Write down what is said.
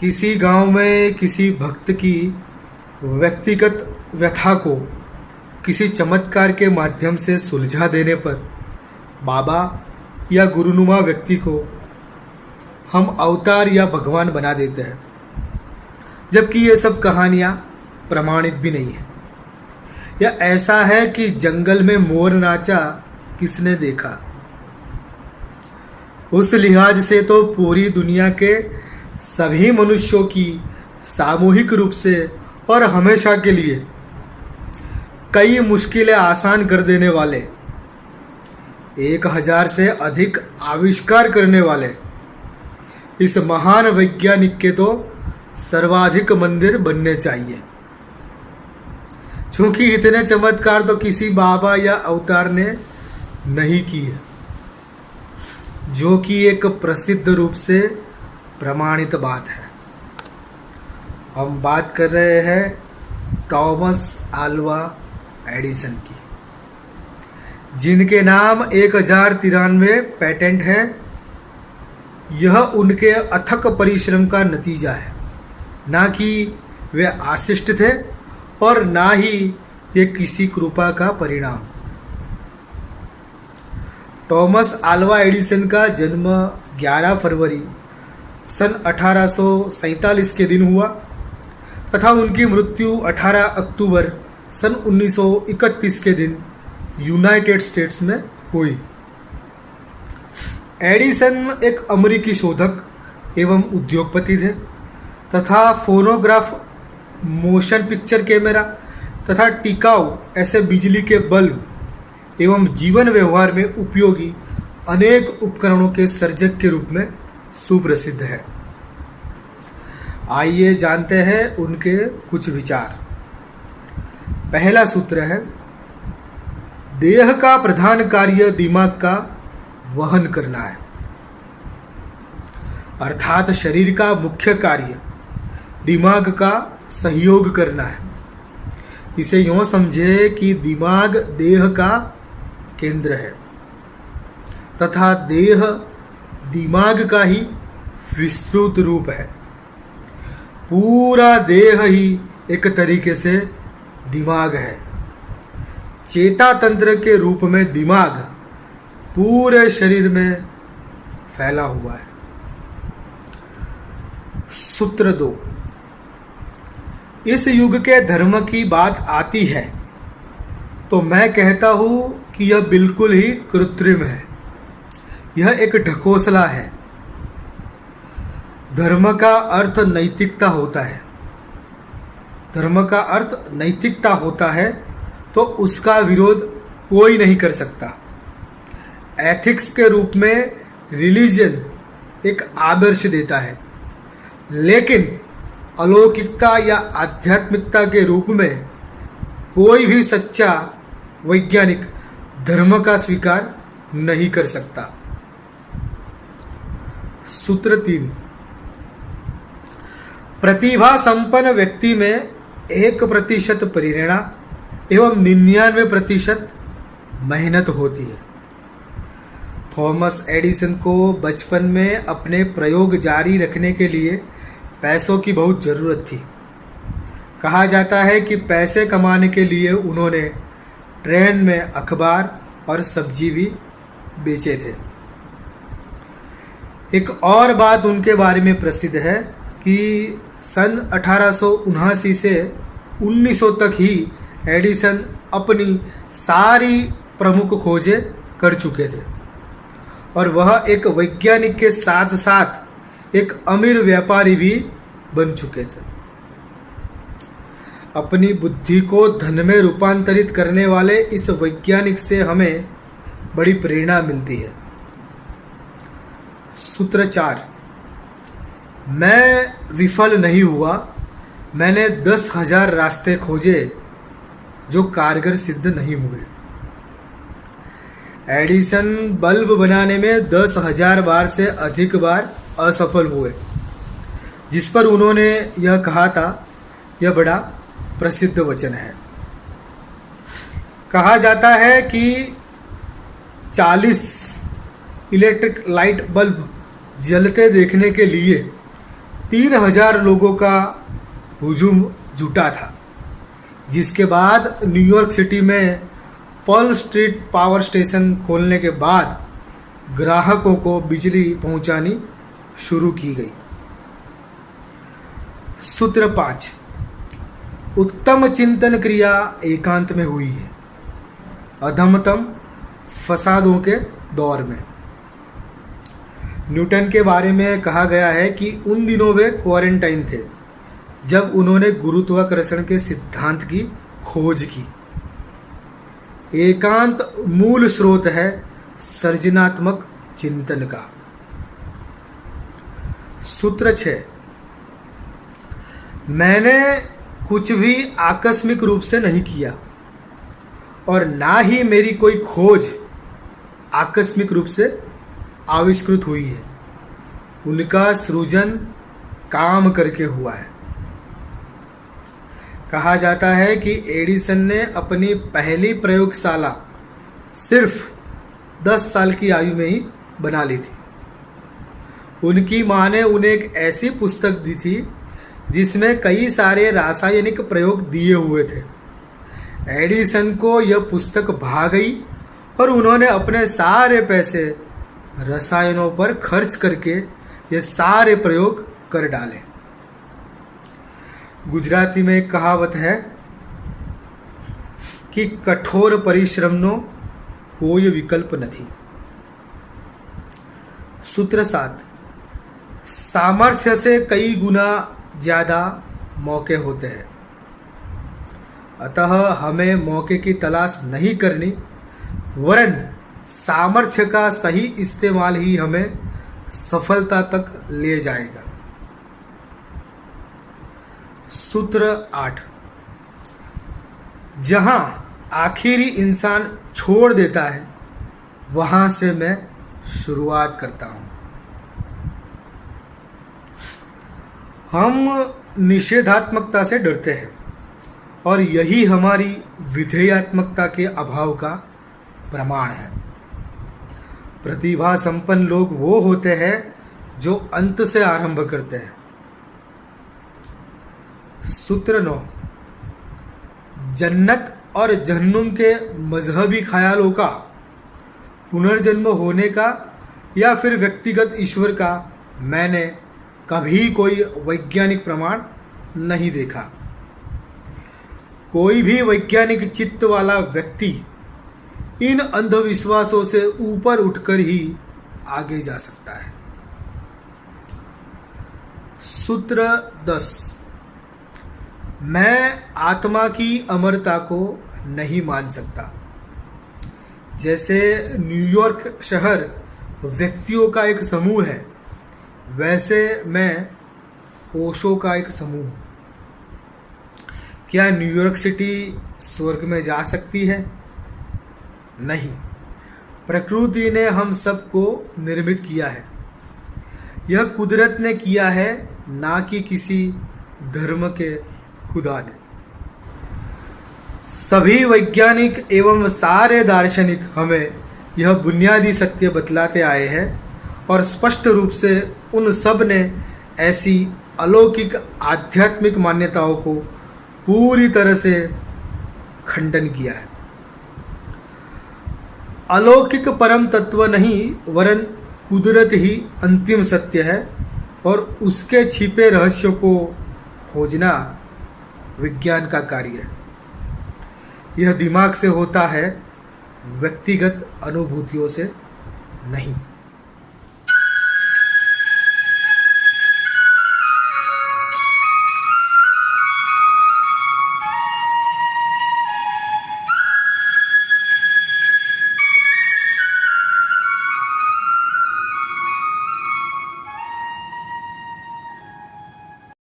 किसी गांव में किसी भक्त की व्यक्तिगत व्यथा को किसी चमत्कार के माध्यम से सुलझा देने पर बाबा या गुरुनुमा व्यक्ति को हम अवतार या भगवान बना देते हैं, जबकि ये सब कहानियाँ प्रमाणित भी नहीं है। यह ऐसा है कि जंगल में मोर नाचा किसने देखा। उस लिहाज से तो पूरी दुनिया के सभी मनुष्यों की सामूहिक रूप से और हमेशा के लिए कई मुश्किलें आसान कर देने वाले 1000 से अधिक आविष्कार करने वाले इस महान वैज्ञानिक के तो सर्वाधिक मंदिर बनने चाहिए। क्योंकि इतने चमत्कार तो किसी बाबा या अवतार ने नहीं किए, जो कि एक प्रसिद्ध रूप से प्रमाणित बात है। हम बात कर रहे हैं टॉमस आल्वा एडिसन की, जिनके नाम 1093 पेटेंट है। यह उनके अथक परिश्रम का नतीजा है, ना कि वे आशिष्ट थे और ना ही ये किसी कृपा का परिणाम। टॉमस आल्वा एडिसन का जन्म 11 फरवरी सन 1847 के दिन हुआ तथा उनकी मृत्यु 18 अक्टूबर सन 1931 के दिन यूनाइटेड स्टेट्स में हुई। एडिसन एक अमेरिकी शोधक एवं उद्योगपति थे तथा फोनोग्राफ, मोशन पिक्चर कैमरा तथा टिकाऊ ऐसे बिजली के बल्ब एवं जीवन व्यवहार में उपयोगी अनेक उपकरणों के सर्जक के रूप में सुप्रसिद्ध है। आइए जानते हैं उनके कुछ विचार। पहला सूत्र है, देह का प्रधान कार्य दिमाग का वहन करना है, अर्थात शरीर का मुख्य कार्य दिमाग का सहयोग करना है। इसे यूं समझे कि दिमाग देह का केंद्र है तथा देह दिमाग का ही विस्तृत रूप है। पूरा देह ही एक तरीके से दिमाग है। चेता तंत्र के रूप में दिमाग पूरे शरीर में फैला हुआ है। सूत्र 2, इस युग के धर्म की बात आती है तो मैं कहता हूं कि यह बिल्कुल ही कृत्रिम है। यह एक ढकोसला है। धर्म का अर्थ नैतिकता होता है। धर्म का अर्थ नैतिकता होता है तो उसका विरोध कोई नहीं कर सकता। एथिक्स के रूप में रिलीजन एक आदर्श देता है, लेकिन अलौकिकता या आध्यात्मिकता के रूप में कोई भी सच्चा वैज्ञानिक धर्म का स्वीकार नहीं कर सकता। सूत्र 3, प्रतिभा संपन्न व्यक्ति में 1% प्रेरणा एवं 99% मेहनत होती है। थॉमस एडिसन को बचपन में अपने प्रयोग जारी रखने के लिए पैसों की बहुत ज़रूरत थी। कहा जाता है कि पैसे कमाने के लिए उन्होंने ट्रेन में अखबार और सब्जी भी बेचे थे। एक और बात उनके बारे में प्रसिद्ध है कि सन 1879 से 1900 तक ही एडिसन अपनी सारी प्रमुख खोजें कर चुके थे और वह एक वैज्ञानिक के साथ साथ एक अमीर व्यापारी भी बन चुके थे। अपनी बुद्धि को धन में रूपांतरित करने वाले इस वैज्ञानिक से हमें बड़ी प्रेरणा मिलती है। सूत्र 4, मैं विफल नहीं हुआ। मैंने 10,000 रास्ते खोजे जो कारगर सिद्ध नहीं हुए। एडिसन बल्ब बनाने में 10,000 बार से अधिक बार असफल हुए, जिस पर उन्होंने यह कहा था, यह बड़ा प्रसिद्ध वचन है। कहा जाता है कि 40 इलेक्ट्रिक लाइट बल्ब जलते देखने के लिए 3,000 लोगों का हुजूम जुटा था, जिसके बाद न्यूयॉर्क सिटी में पर्ल स्ट्रीट पावर स्टेशन खोलने के बाद ग्राहकों को बिजली पहुंचानी शुरू की गई। सूत्र 5, उत्तम चिंतन क्रिया एकांत में हुई है, अधमतम फसादों के दौर में। न्यूटन के बारे में कहा गया है कि उन दिनों वे क्वारंटाइन थे जब उन्होंने गुरुत्वाकर्षण के सिद्धांत की खोज की। एकांत मूल स्रोत है सृजनात्मक चिंतन का। सूत्र 6, मैंने कुछ भी आकस्मिक रूप से नहीं किया और ना ही मेरी कोई खोज आकस्मिक रूप से आविष्कृत हुई है। उनका सृजन काम करके हुआ है। कहा जाता है कि एडिसन ने अपनी पहली प्रयोगशाला सिर्फ 10 साल की आयु में ही बना ली थी। उनकी मां ने उन्हें एक ऐसी पुस्तक दी थी जिसमें कई सारे रासायनिक प्रयोग दिए हुए थे। एडिसन को यह पुस्तक भा गई और उन्होंने अपने सारे पैसे रसायनों पर खर्च करके ये सारे प्रयोग कर डाले। गुजराती में एक कहावत है कि कठोर परिश्रमનો कोई विकल्प नहीं। सूत्र 7, सामर्थ्य से कई गुना ज्यादा मौके होते हैं, अतः हमें मौके की तलाश नहीं करनी, वरन सामर्थ्य का सही इस्तेमाल ही हमें सफलता तक ले जाएगा। सूत्र 8, जहां आखिरी इंसान छोड़ देता है वहां से मैं शुरुआत करता हूं। हम निषेधात्मकता से डरते हैं और यही हमारी विधेयात्मकता के अभाव का प्रमाण है। प्रतिभा संपन्न लोग वो होते हैं जो अंत से आरंभ करते हैं। सूत्र 9, जन्नत और जहन्नुम के मजहबी ख्यालों का, पुनर्जन्म होने का या फिर व्यक्तिगत ईश्वर का मैंने कभी कोई वैज्ञानिक प्रमाण नहीं देखा। कोई भी वैज्ञानिक चित्त वाला व्यक्ति इन अंधविश्वासों से ऊपर उठकर ही आगे जा सकता है। सूत्र 10, मैं आत्मा की अमरता को नहीं मान सकता। जैसे न्यूयॉर्क शहर व्यक्तियों का एक समूह है, वैसे मैं कोशों का एक समूह हूं। क्या न्यूयॉर्क सिटी स्वर्ग में जा सकती है? नहीं। प्रकृति ने हम सबको निर्मित किया है। यह कुदरत ने किया है, ना कि किसी धर्म के खुदा ने। सभी वैज्ञानिक एवं सारे दार्शनिक हमें यह बुनियादी सत्य बतलाते आए हैं और स्पष्ट रूप से उन सब ने ऐसी अलौकिक आध्यात्मिक मान्यताओं को पूरी तरह से खंडन किया है। अलौकिक परम तत्व नहीं, वरन कुदरत ही अंतिम सत्य है और उसके छिपे रहस्यों को खोजना विज्ञान का कार्य है। यह दिमाग से होता है, व्यक्तिगत अनुभूतियों से नहीं।